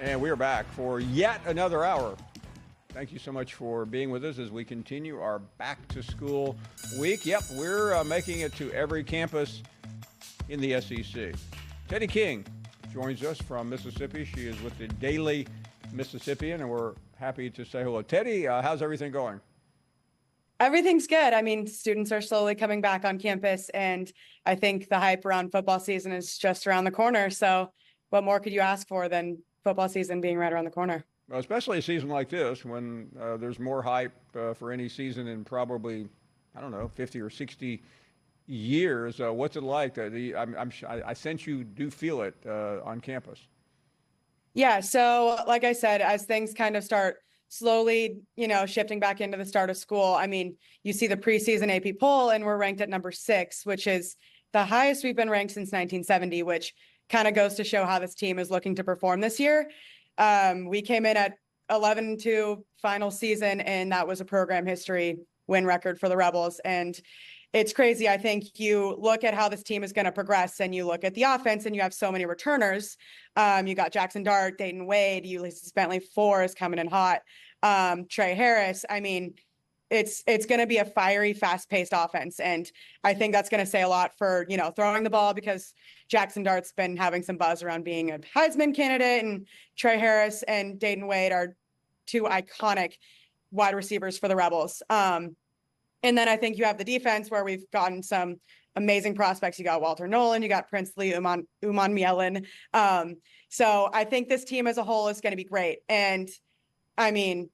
And we are back for yet another hour. Thank you so much for being with us as we continue our back-to-school week. Yep, we're making it to every campus in the SEC. Teddy King joins us from Mississippi. She is with the Daily Mississippian, and we're happy to say hello. Teddy, how's everything going? Everything's good. I mean, students are slowly coming back on campus, and I think the hype around football season is just around the corner. So what more could you ask for than football season being right around the corner? Well, especially a season like this when there's more hype for any season in probably, I don't know, 50 or 60 years. What's it like? I sense you do feel it on campus. Yeah. So like I said, as things kind of start slowly, shifting back into the start of school, I mean, you see the preseason AP poll and we're ranked at number 6, which is the highest we've been ranked since 1970, which kind of goes to show how this team is looking to perform this year. We came in at 11-2 final season, and that was a program history win record for the Rebels. And it's crazy. I think you look at how this team is going to progress, and you look at the offense, and you have so many returners. You got Jackson Dart, Dayton Wade, Ulysses Bentley, 4 is coming in hot. Trey Harris. I mean, it's going to be a fiery, fast-paced offense. And I think that's going to say a lot for, throwing the ball, because Jackson Dart's been having some buzz around being a Heisman candidate, and Trey Harris and Dayton Wade are 2 iconic wide receivers for the Rebels. And then I think you have the defense, where we've gotten some amazing prospects. You got Walter Nolan, you got Princely Uman Mielen. So I think this team as a whole is going to be great. And I mean,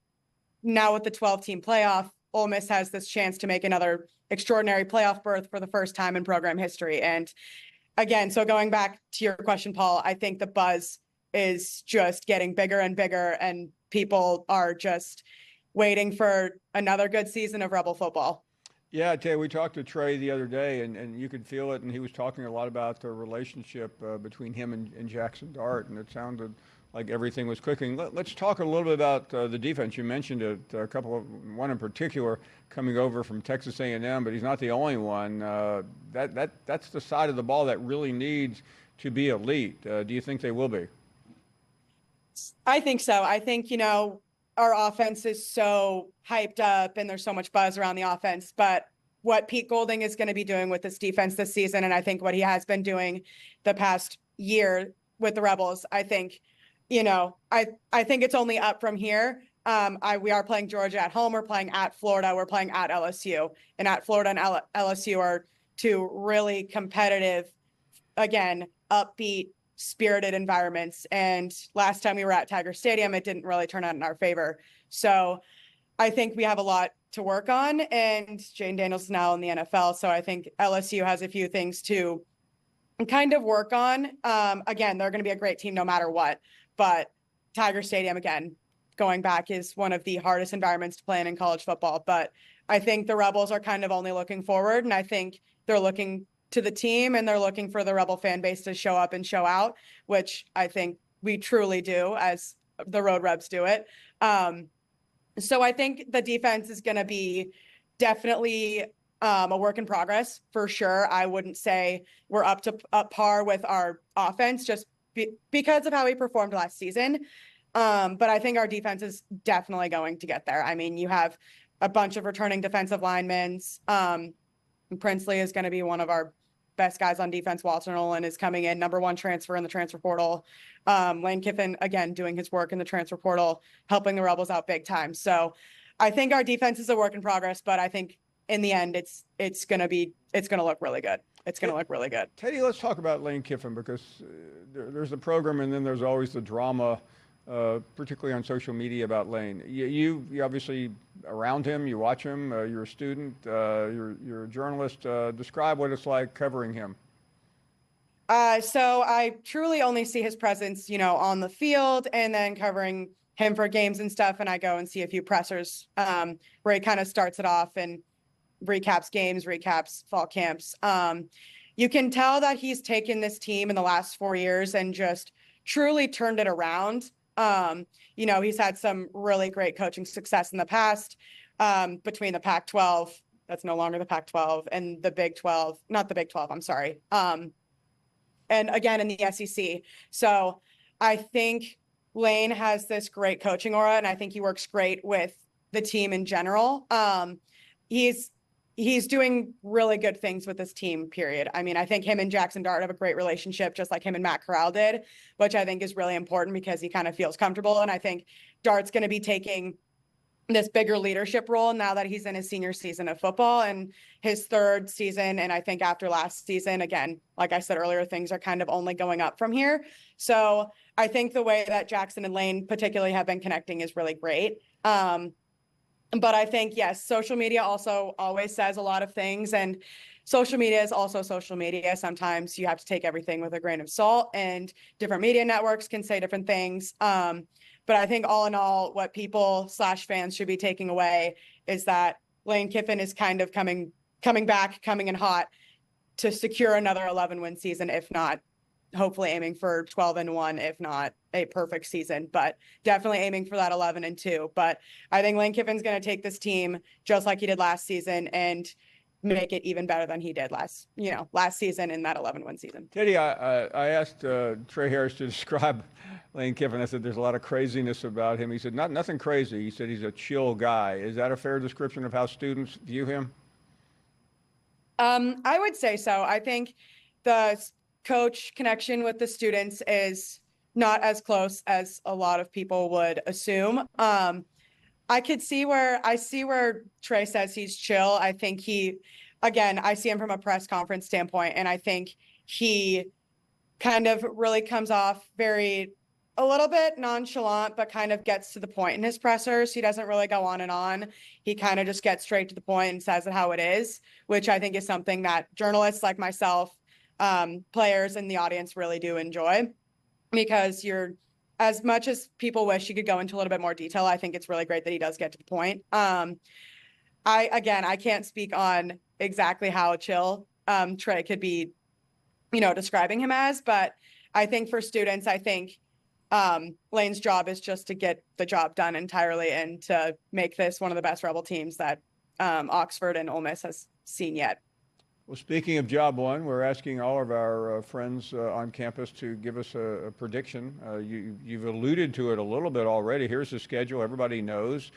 now with the 12-team playoff, Ole Miss has this chance to make another extraordinary playoff berth for the first time in program history. And again, so going back to your question, Paul, I think the buzz is just getting bigger and bigger, and people are just waiting for another good season of Rebel football. Yeah, I tell you, we talked to Trey the other day, and you could feel it, and he was talking a lot about the relationship between him and Jackson Dart, and it sounded like everything was clicking. Let's talk a little bit about the defense. You mentioned it, one in particular coming over from Texas A&M, but he's not the only one. That's the side of the ball that really needs to be elite. Do you think they will be? I think so. I think, our offense is so hyped up and there's so much buzz around the offense, but what Pete Golding is going to be doing with this defense this season, and I think what he has been doing the past year with the Rebels, I think, I think it's only up from here. We are playing Georgia at home. We're playing at Florida. We're playing at LSU, and at Florida and LSU are 2 really competitive, again, upbeat, spirited environments. And last time we were at Tiger Stadium, it didn't really turn out in our favor. So I think we have a lot to work on, and Jane Daniels is now in the NFL. So I think LSU has a few things to kind of work on. Again, they're going to be a great team no matter what, but Tiger Stadium, again, going back, is one of the hardest environments to play in college football. But I think the Rebels are kind of only looking forward, and I think they're looking to the team, and they're looking for the Rebel fan base to show up and show out, which I think we truly do as the Road Rebs do it. So I think the defense is going to be definitely a work in progress for sure. I wouldn't say we're up par with our offense just because of how we performed last season. But I think our defense is definitely going to get there. I mean, you have a bunch of returning defensive linemen. Princely is going to be one of our best guys on defense. Walter Nolan is coming in, number 1 transfer in the transfer portal. Lane Kiffin, again, doing his work in the transfer portal, helping the Rebels out big time. So I think our defense is a work in progress, but I think in the end, it's going to look really good. It's going to look really good. Teddy, let's talk about Lane Kiffin, because there's the program, and then there's always the drama, particularly on social media, about Lane. You obviously around him, you watch him, you're a student, you're a journalist. Describe what it's like covering him. So I truly only see his presence, on the field, and then covering him for games and stuff. And I go and see a few pressers where he kind of starts it off and recaps games, recaps fall camps. You can tell that he's taken this team in the last 4 years and just truly turned it around. He's had some really great coaching success in the past, between the Pac-12, that's no longer the Pac-12, and the Big 12, not the Big 12, I'm sorry. And again, in the SEC. So I think Lane has this great coaching aura, and I think he works great with the team in general. He's doing really good things with this team, period. I mean, I think him and Jackson Dart have a great relationship, just like him and Matt Corral did, which I think is really important because he kind of feels comfortable. And I think Dart's going to be taking this bigger leadership role now that he's in his senior season of football and his third season. And I think after last season, again, like I said earlier, things are kind of only going up from here. So I think the way that Jackson and Lane particularly have been connecting is really great. But I think, yes, social media also always says a lot of things, and social media is also social media. Sometimes you have to take everything with a grain of salt, and different media networks can say different things. But I think all in all, what people / fans should be taking away is that Lane Kiffin is kind of coming back, coming in hot to secure another 11-win season, if not hopefully aiming for 12-1, if not a perfect season, but definitely aiming for that 11-2. But I think Lane Kiffin's going to take this team just like he did last season and make it even better than he did last season in that 11-win season. Teddy, I asked Trey Harris to describe Lane Kiffin. I said there's a lot of craziness about him. He said nothing crazy. He said he's a chill guy. Is that a fair description of how students view him? I would say so. I think the coach connection with the students is not as close as a lot of people would assume. I see where Trey says he's chill. I think I see him from a press conference standpoint, and I think he kind of really comes off a little bit nonchalant, but kind of gets to the point in his pressers. He doesn't really go on and on. He kind of just gets straight to the point and says it how it is, which I think is something that journalists like myself, players in the audience really do enjoy, because as much as people wish he could go into a little bit more detail, I think it's really great that he does get to the point. I can't speak on exactly how chill Trey could be, describing him as, but I think for students, I think Lane's job is just to get the job done entirely and to make this one of the best Rebel teams that Oxford and Ole Miss has seen yet. Well, speaking of job one, we're asking all of our friends on campus to give us a prediction. You've alluded to it a little bit already. Here's the schedule. Everybody knows.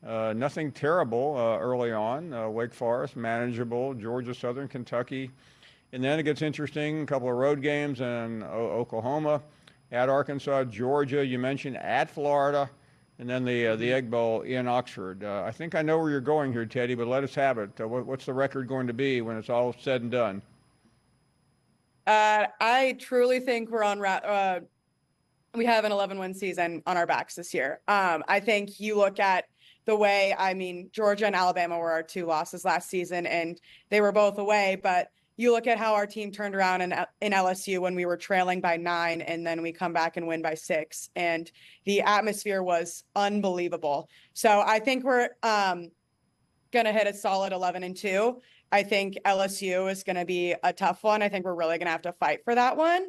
Nothing terrible early on. Wake Forest, manageable. Georgia, Southern Kentucky. And then it gets interesting. A couple of road games in Oklahoma, at Arkansas, Georgia. You mentioned at Florida. And then the Egg Bowl in Oxford. I think I know where you're going here, Teddy, but let us have it. What's the record going to be when it's all said and done? I truly think we have an 11-win season on our backs this year. I think you look at the way, Georgia and Alabama were our two losses last season, and they were both away, but you look at how our team turned around in LSU when we were trailing by 9, and then we come back and win by 6. And the atmosphere was unbelievable. So I think we're going to hit a solid 11-2. I think LSU is going to be a tough one. I think we're really going to have to fight for that one.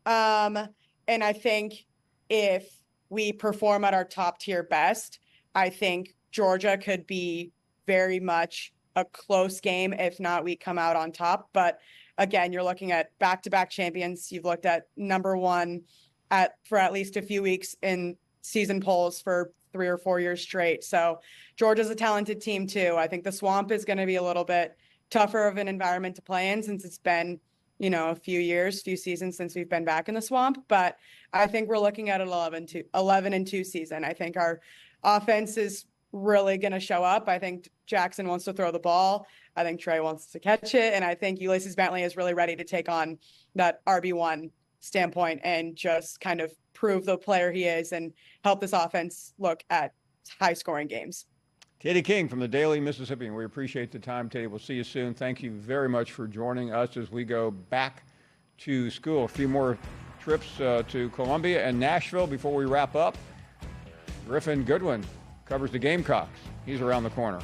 And I think if we perform at our top tier best, I think Georgia could be very much a close game. If not, we come out on top. But again, you're looking at back-to-back champions. You've looked at number one for at least a few weeks in season polls for 3 or 4 years straight. So Georgia's a talented team too. I think the Swamp is going to be a little bit tougher of an environment to play in, since it's been, a few seasons since we've been back in the Swamp. But I think we're looking at an 11-2 season. I think our offense is really going to show up. I think Jackson wants to throw the ball. I think Trey wants to catch it. And I think Ulysses Bentley is really ready to take on that RB1 standpoint and just kind of prove the player he is and help this offense look at high scoring games. Teddy King from the Daily Mississippian. We appreciate the time, Teddy. We'll see you soon. Thank you very much for joining us as we go back to school. A few more trips to Columbia and Nashville before we wrap up. Griffin Goodwin covers the Gamecocks. He's around the corner.